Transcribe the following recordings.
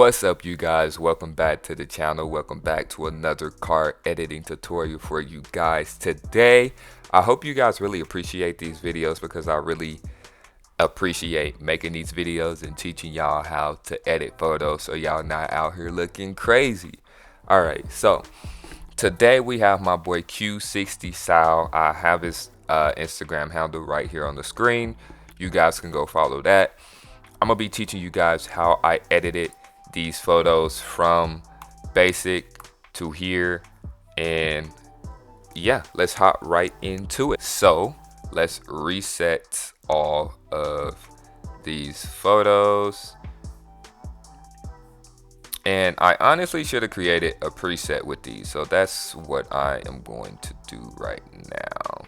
What's up, you guys? Welcome back to the channel. Welcome back to another car editing tutorial for you guys. Today, I hope you guys really appreciate these videos because I really appreciate making these videos and teaching y'all how to edit photos so y'all not out here looking crazy. Alright, so today we have my boy Q60 Sal. I have his Instagram handle right here on the screen. You guys can go follow that. I'm gonna be teaching you guys how I edited these photos from basic to here, and yeah, let's hop right into it. So let's reset all of these photos, and I honestly should have created a preset with these, so that's what I am going to do right now.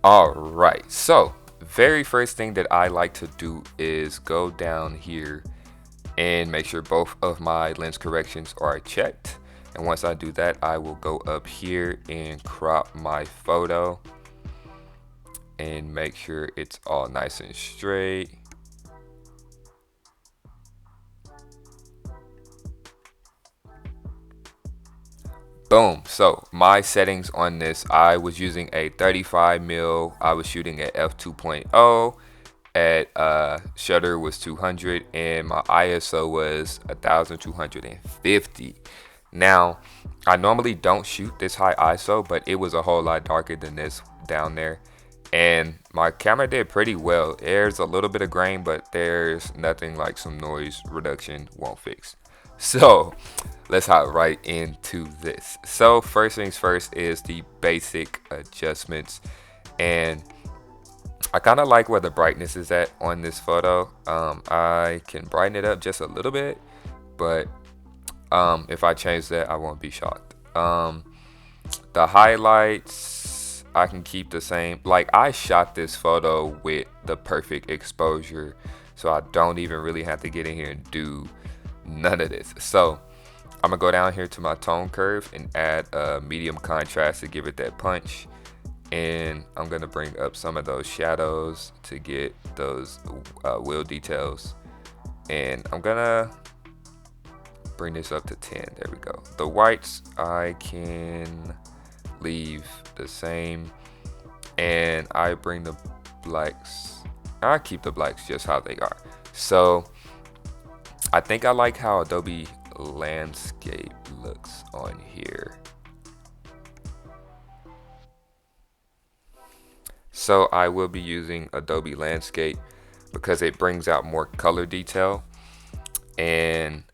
All right, so very first thing that I like to do is go down here and make sure both of my lens corrections are checked. And once I do that, I will go up here and crop my photo and make sure it's all nice and straight. Boom. So my settings on this, I was using a 35mm. I was shooting at f2.0. At shutter was 200, and my ISO was 1250. Now, I normally don't shoot this high ISO, but it was a whole lot darker than this down there, and my camera did pretty well. There's a little bit of grain, but there's nothing like some noise reduction won't fix. So let's hop right into this. So first things first is the basic adjustments, and I kind of like where the brightness is at on this photo. I can brighten it up just a little bit, but if I change that, I won't be shocked. The highlights, I can keep the same. Like, I shot this photo with the perfect exposure, so I don't even really have to get in here and do none of this. So I'm gonna go down here to my tone curve and add a medium contrast to give it that punch. And I'm gonna bring up some of those shadows to get those wheel details, and I'm gonna bring this up to 10. There we go. The whites I can leave the same, and I bring the blacks, I keep the blacks just how they are. So I think I like how Adobe Landscape looks on here. So I will be using Adobe Landscape because it brings out more color detail, and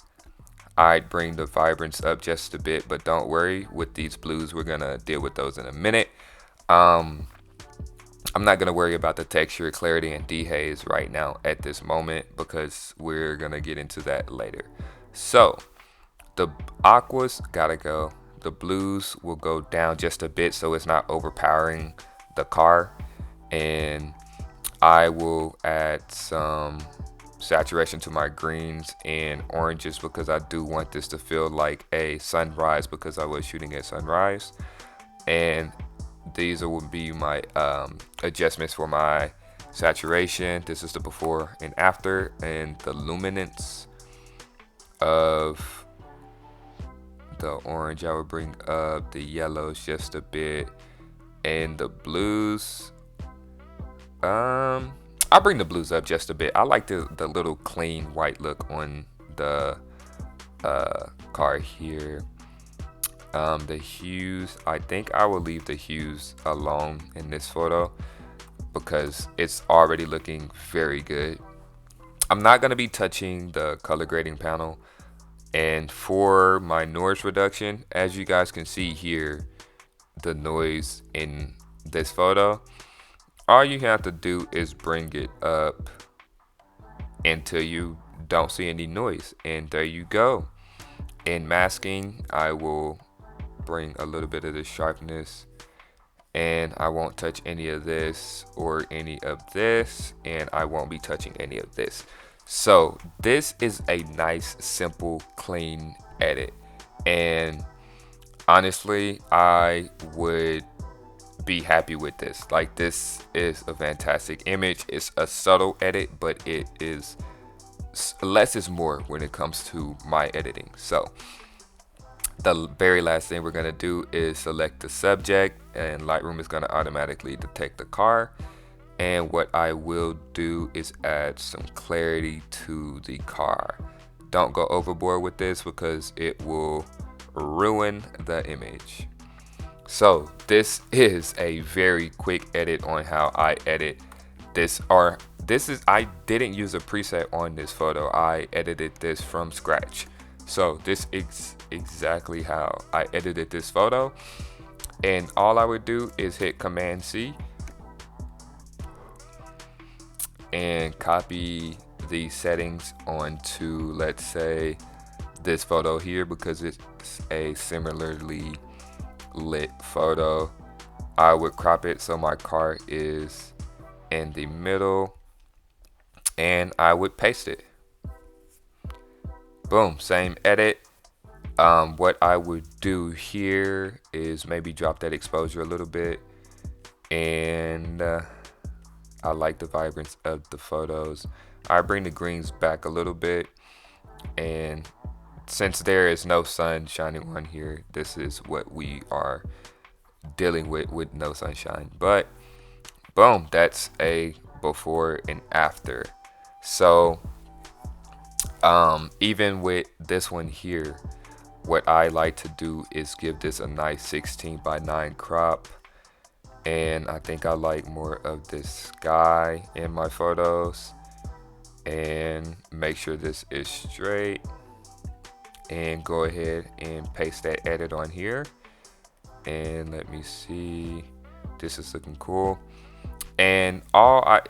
I'd bring the vibrance up just a bit, but don't worry, with these blues, we're gonna deal with those in a minute. I'm not gonna worry about the texture, clarity, and dehaze right now at this moment because we're gonna get into that later. So the aquas gotta go. The blues will go down just a bit so it's not overpowering the car, and I will add some saturation to my greens and oranges because I do want this to feel like a sunrise because I was shooting at sunrise. And these will be my adjustments for my saturation. This is the before and after, and the luminance of the orange I will bring up, the yellows just a bit, and the blues, I bring the blues up just a bit. I like the little clean white look on the car here. The hues, I think I will leave the hues alone in this photo because it's already looking very good. I'm not going to be touching the color grading panel. And for my noise reduction, as you guys can see here, the noise in this photo, all you have to do is bring it up until you don't see any noise, and there you go. In masking, I will bring a little bit of the sharpness, and I won't touch any of this or any of this, and I won't be touching any of this. So this is a nice, simple, clean edit, and honestly, I would be happy with this. Like, this is a fantastic image. It's a subtle edit, but it is less is more when it comes to my editing. So the very last thing we're going to do is select the subject, and Lightroom is going to automatically detect the car. And what I will do is add some clarity to the car. Don't go overboard with this because it will ruin the image. So this is a very quick edit on how I edit this, or this is, I didn't use a preset on this photo. I edited this from scratch. So this is exactly how I edited this photo. And all I would do is hit Command C and copy the settings onto, let's say, this photo here, because it's a similarly lit photo. I would crop it so my car is in the middle, and I would paste it. Boom, same edit. What I would do here is maybe drop that exposure a little bit, and I like the vibrance of the photos. I bring the greens back a little bit, and since there is no sun shining on here, this is what we are dealing with no sunshine. But boom, that's a before and after. So even with this one here, what I like to do is give this a nice 16:9 crop. And I think I like more of this sky in my photos, and make sure this is straight, and go ahead and paste that edit on here. And let me see, this is looking cool. And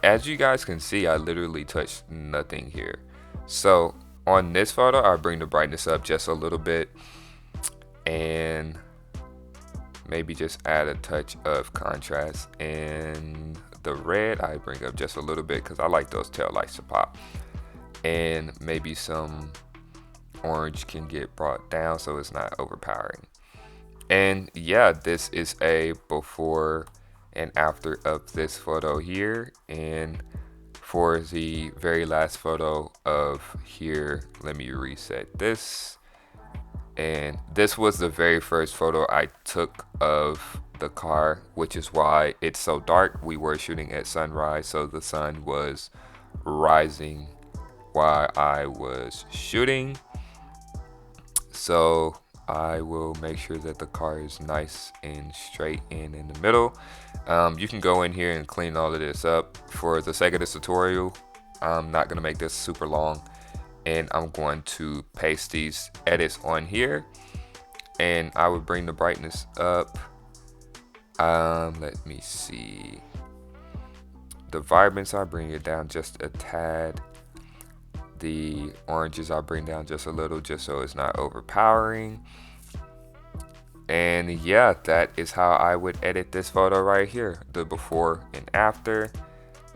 as you guys can see, I literally touched nothing here. So on this photo, I bring the brightness up just a little bit, and maybe just add a touch of contrast. And the red I bring up just a little bit because I like those tail lights to pop. And maybe some orange can get brought down so it's not overpowering. And yeah, this is a before and after of this photo here. And for the very last photo of here, let me reset this. And this was the very first photo I took of the car, which is why it's so dark. We were shooting at sunrise, so the sun was rising while I was shooting. So I will make sure that the car is nice and straight and in the middle. You can go in here and clean all of this up. For the sake of this tutorial, I'm not gonna make this super long, and I'm going to paste these edits on here, and I would bring the brightness up. Let me see. The vibrance, I bring it down just a tad. The oranges I bring down just a little, just so it's not overpowering. And yeah, that is how I would edit this photo right here, the before and after.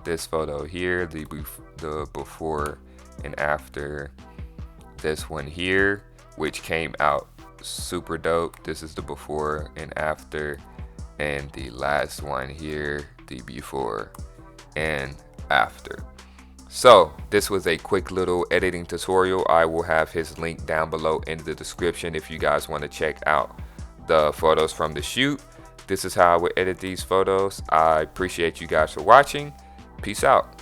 This photo here, the before and after. This one here, which came out super dope. This is the before and after. And the last one here, the before and after. So this was a quick little editing tutorial. I will have his link down below in the description if you guys want to check out the photos from the shoot. This is how I would edit these photos. I appreciate you guys for watching. Peace out.